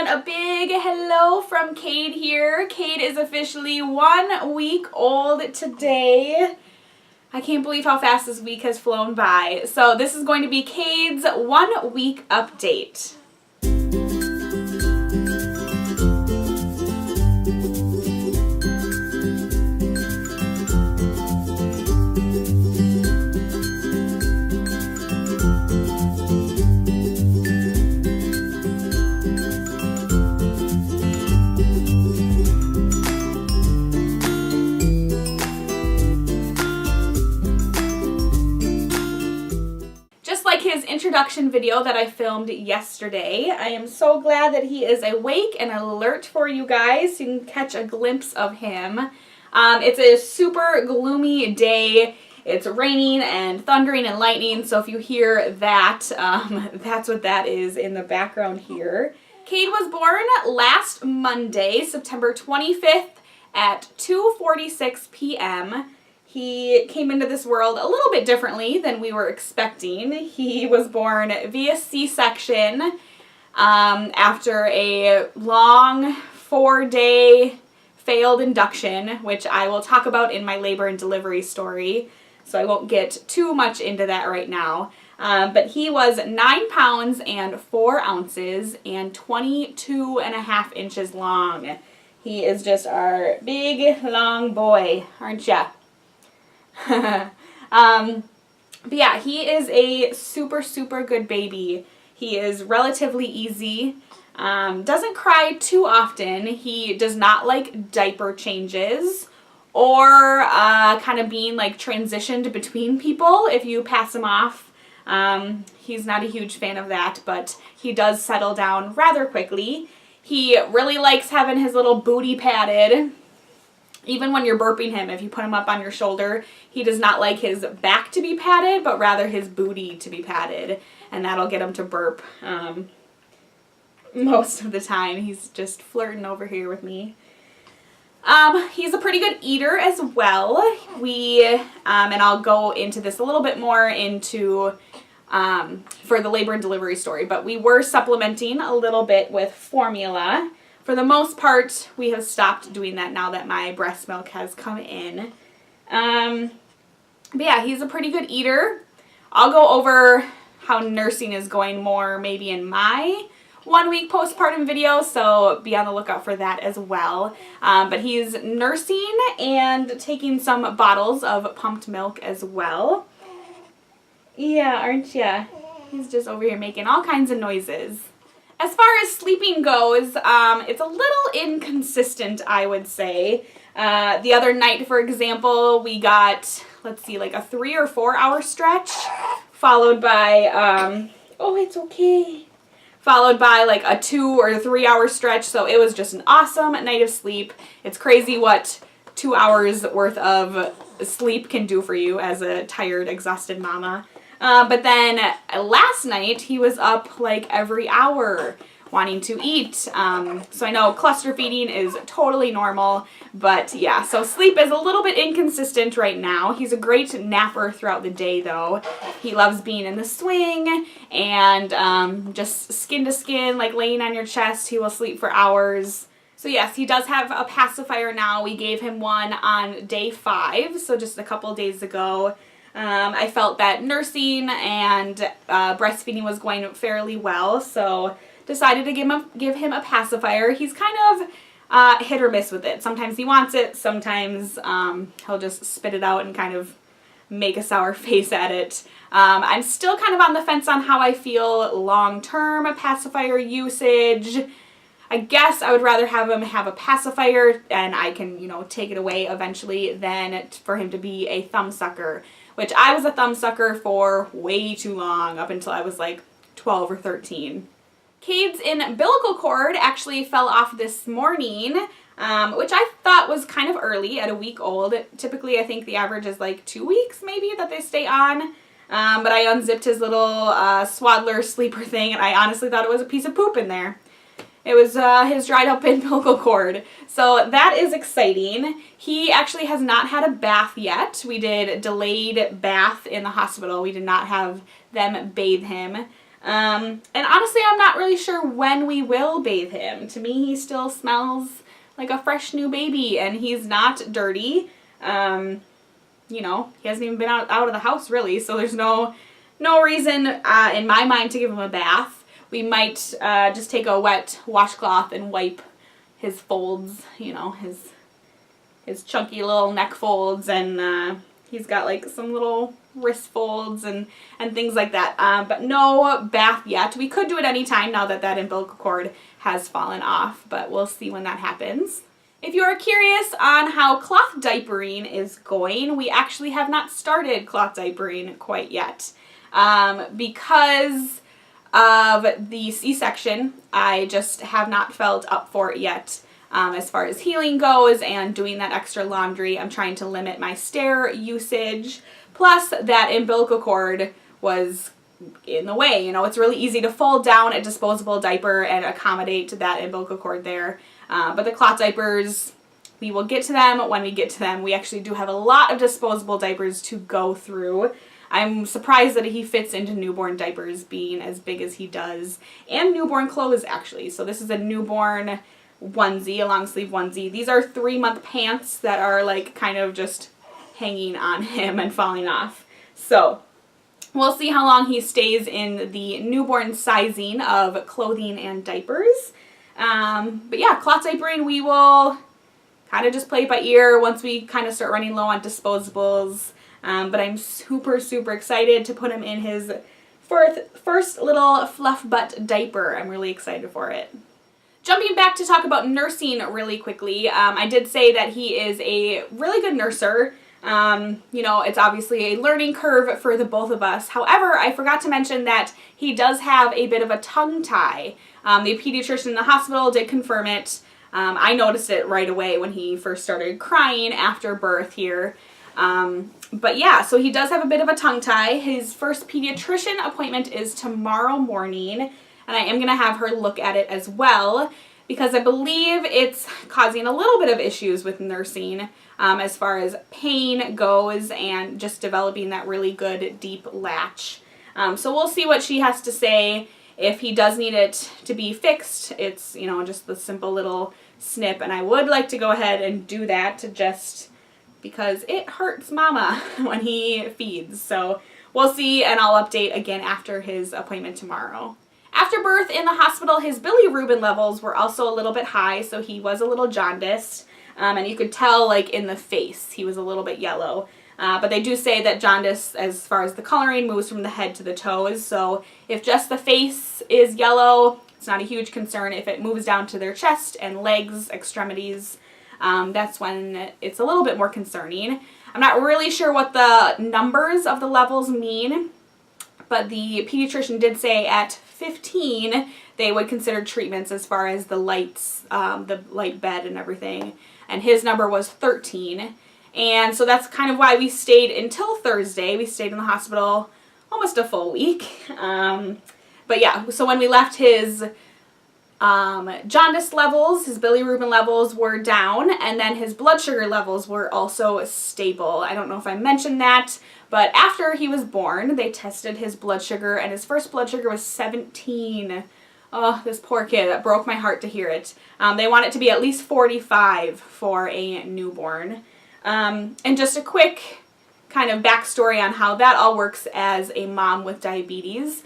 A big hello from Kade here. Kade is officially 1 week old today. I can't believe how fast this week has flown by. So this is going to be Kade's 1 week update. Like his introduction video that I filmed yesterday. I am so glad that he is awake and alert for you guys so you can catch a glimpse of him. It's a super gloomy day. It's raining and thundering and lightning, so if you hear that, that's what that is in the background here. Kade was born last Monday, September 25th at 2:46 p.m. He came into this world a little bit differently than we were expecting. He was born via C-section after a long 4-day failed induction, which I will talk about in my labor and delivery story, so I won't get too much into that right now. But he was 9 pounds and 4 ounces and 22.5 inches long. He is just our big, long boy, aren't ya? But yeah, he is a super good baby. He is relatively easy, doesn't cry too often. He does not like diaper changes or kind of being like transitioned between people if you pass him off. He's not a huge fan of that, but he does settle down rather quickly. He really likes having his little booty padded. Even when you're burping him, if you put him up on your shoulder, he does not like his back to be patted, but rather his booty to be patted, and that'll get him to burp most of the time. He's just flirting over here with me. He's a pretty good eater as well. And I'll go into this a little bit more for the labor and delivery story, but we were supplementing a little bit with formula. For the most part, we have stopped doing that now that my breast milk has come in. But yeah, he's a pretty good eater. I'll go over how nursing is going more maybe in my 1 week postpartum video, so be on the lookout for that as well. But he's nursing and taking some bottles of pumped milk as well. Yeah, aren't ya? He's just over here making all kinds of noises. As far as sleeping goes, it's a little inconsistent, I would say. The other night, for example, we got, let's see, like a 3 or 4 hour stretch, followed by, oh, it's okay, followed by like a 2 or 3 hour stretch, so it was just an awesome night of sleep. It's crazy what 2 hours worth of sleep can do for you as a tired, exhausted mama. But then last night he was up like every hour wanting to eat. So I know cluster feeding is totally normal, but yeah, so sleep is a little bit inconsistent right now. He's a great napper throughout the day though. He loves being in the swing and just skin to skin, like laying on your chest. He will sleep for hours. So yes, he does have a pacifier now. We gave him one on day 5, so just a couple days ago. I felt that nursing and breastfeeding was going fairly well, so decided to give him a pacifier. He's kind of hit or miss with it. Sometimes he wants it, sometimes he'll just spit it out and kind of make a sour face at it. I'm still kind of on the fence on how I feel long-term pacifier usage. I guess I would rather have him have a pacifier and I can, you know, take it away eventually than for him to be a thumb sucker, which I was a thumb sucker for way too long, up until I was like 12 or 13. Kade's umbilical cord actually fell off this morning, which I thought was kind of early at a week old. Typically, I think the average is like 2 weeks maybe that they stay on. But I unzipped his little swaddler sleeper thing, and I honestly thought it was a piece of poop in there. It was his dried up umbilical cord. So that is exciting. He actually has not had a bath yet. We did delayed bath in the hospital. We did not have them bathe him. And honestly, I'm not really sure when we will bathe him. To me, he still smells like a fresh new baby, and he's not dirty. You know, he hasn't even been out of the house really, so there's no reason in my mind to give him a bath. We might just take a wet washcloth and wipe his folds, you know, his chunky little neck folds, and he's got like some little wrist folds and things like that. But no bath yet. We could do it anytime now that that umbilical cord has fallen off, but we'll see when that happens. If you are curious on how cloth diapering is going, we actually have not started cloth diapering quite yet. Because of the C-section, I just have not felt up for it yet. As far as healing goes and doing that extra laundry, I'm trying to limit my stair usage. Plus, that umbilical cord was in the way. You know, it's really easy to fold down a disposable diaper and accommodate that umbilical cord there. But the cloth diapers, we will get to them when we get to them. We actually do have a lot of disposable diapers to go through. I'm surprised that he fits into newborn diapers being as big as he does. And newborn clothes, actually. So this is a newborn onesie, a long sleeve onesie. These are 3-month pants that are like kind of just hanging on him and falling off. So we'll see how long he stays in the newborn sizing of clothing and diapers. But yeah, cloth diapering, we will kind of just play it by ear once we kind of start running low on disposables. But I'm super, super excited to put him in his first little fluff butt diaper. I'm really excited for it. Jumping back to talk about nursing really quickly, I did say that he is a really good nurser. You know, it's obviously a learning curve for the both of us. However, I forgot to mention that he does have a bit of a tongue tie. The pediatrician in the hospital did confirm it. I noticed it right away when he first started crying after birth here. But yeah, so he does have a bit of a tongue tie. His first pediatrician appointment is tomorrow morning, and I am going to have her look at it as well because I believe it's causing a little bit of issues with nursing as far as pain goes and just developing that really good deep latch. So we'll see what she has to say. If he does need it to be fixed, it's, you know, just the simple little snip, and I would like to go ahead and do that just because it hurts mama when he feeds. So we'll see, and I'll update again after his appointment tomorrow. After birth in the hospital, his bilirubin levels were also a little bit high, so he was a little jaundiced, and you could tell like in the face he was a little bit yellow. But they do say that jaundice, as far as the coloring, moves from the head to the toes, so if just the face is yellow, it's not a huge concern. If it moves down to their chest and legs, extremities, that's when it's a little bit more concerning. I'm not really sure what the numbers of the levels mean, but the pediatrician did say at 15 they would consider treatments as far as the lights, the light bed and everything, and his number was 13. And so that's kind of why we stayed until Thursday. We stayed in the hospital almost a full week. But yeah, so when we left, his jaundice levels, his bilirubin levels were down, and then his blood sugar levels were also stable. I don't know if I mentioned that, but after he was born, they tested his blood sugar, and his first blood sugar was 17. Oh, this poor kid. That broke my heart to hear it. They want it to be at least 45 for a newborn. And just a quick kind of backstory on how that all works as a mom with diabetes.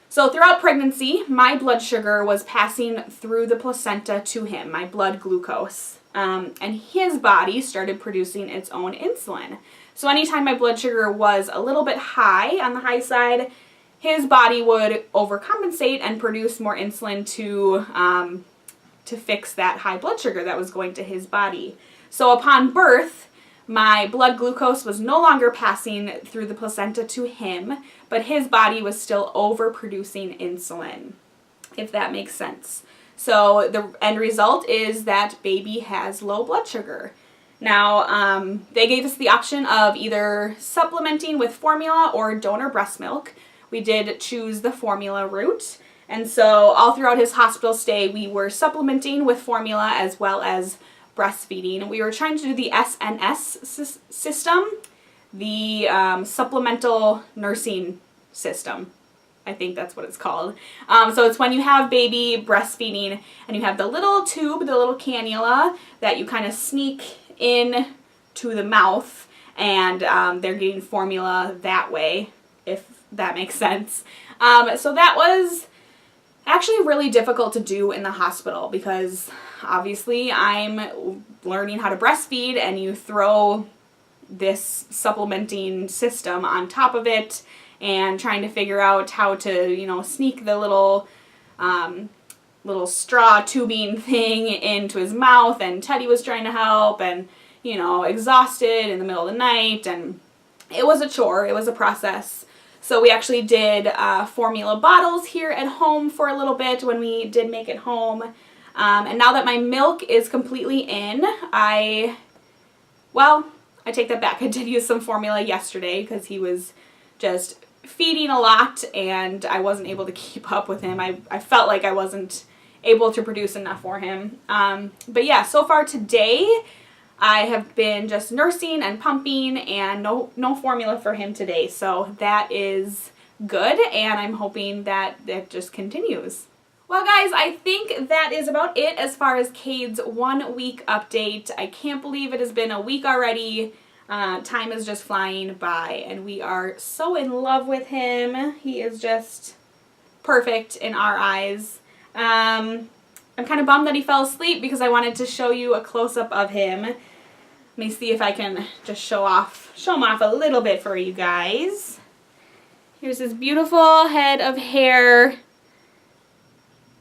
So throughout pregnancy, my blood sugar was passing through the placenta to him, my blood glucose, and his body started producing its own insulin. So anytime my blood sugar was a little bit high on the high side, his body would overcompensate and produce more insulin to fix that high blood sugar that was going to his body. So upon birth, my blood glucose was no longer passing through the placenta to him, but his body was still overproducing insulin, if that makes sense. So the end result is that baby has low blood sugar. Now, they gave us the option of either supplementing with formula or donor breast milk. We did choose the formula route. And so all throughout his hospital stay, we were supplementing with formula as well as breastfeeding. We were trying to do the SNS system, the supplemental nursing system. I think that's what it's called. So it's when you have baby breastfeeding and you have the little tube, the little cannula that you kind of sneak in to the mouth, and they're getting formula that way, if that makes sense. So that was actually really difficult to do in the hospital because obviously I'm learning how to breastfeed and you throw this supplementing system on top of it and trying to figure out how to, you know, sneak the little straw tubing thing into his mouth, and Teddy was trying to help and, you know, exhausted in the middle of the night, and it was a chore, it was a process. So we actually did formula bottles here at home for a little bit when we did make it home. And now that my milk is completely in, I take that back. I did use some formula yesterday because he was just feeding a lot and I wasn't able to keep up with him. I felt like I wasn't able to produce enough for him. But yeah, so far today I have been just nursing and pumping and no formula for him today. So that is good and I'm hoping that it just continues. Well guys, I think that is about it as far as Kade's 1 week update. I can't believe it has been a week already. Time is just flying by and we are so in love with him. He is just perfect in our eyes. I'm kind of bummed that he fell asleep because I wanted to show you a close-up of him. Let me see if I can just show him off a little bit for you guys. Here's his beautiful head of hair.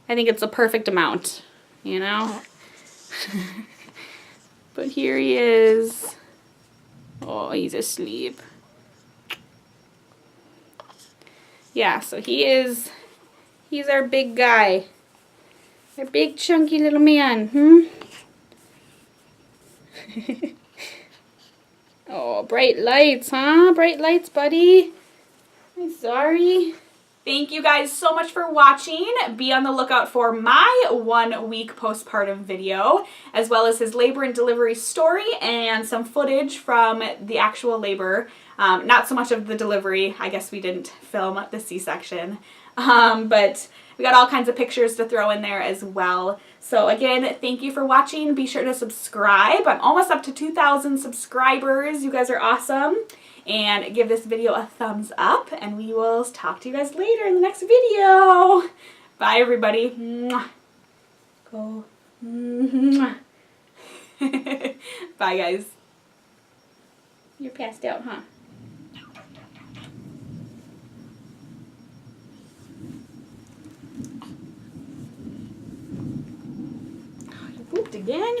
I think it's a perfect amount, you know? But here he is. Oh, he's asleep. Yeah, so he's our big guy. Our big chunky little man, Oh, bright lights, huh? Bright lights, buddy. I'm sorry. Thank you guys so much for watching. Be on the lookout for my 1 week postpartum video, as well as his labor and delivery story and some footage from the actual labor. Not so much of the delivery. I guess we didn't film the C-section. But we got all kinds of pictures to throw in there as well. So again, thank you for watching. Be sure to subscribe. I'm almost up to 2,000 subscribers. You guys are awesome. And give this video a thumbs up, and we will talk to you guys later in the next video. Bye, everybody. Go. Bye, guys. You're passed out, huh? Oh, you pooped again?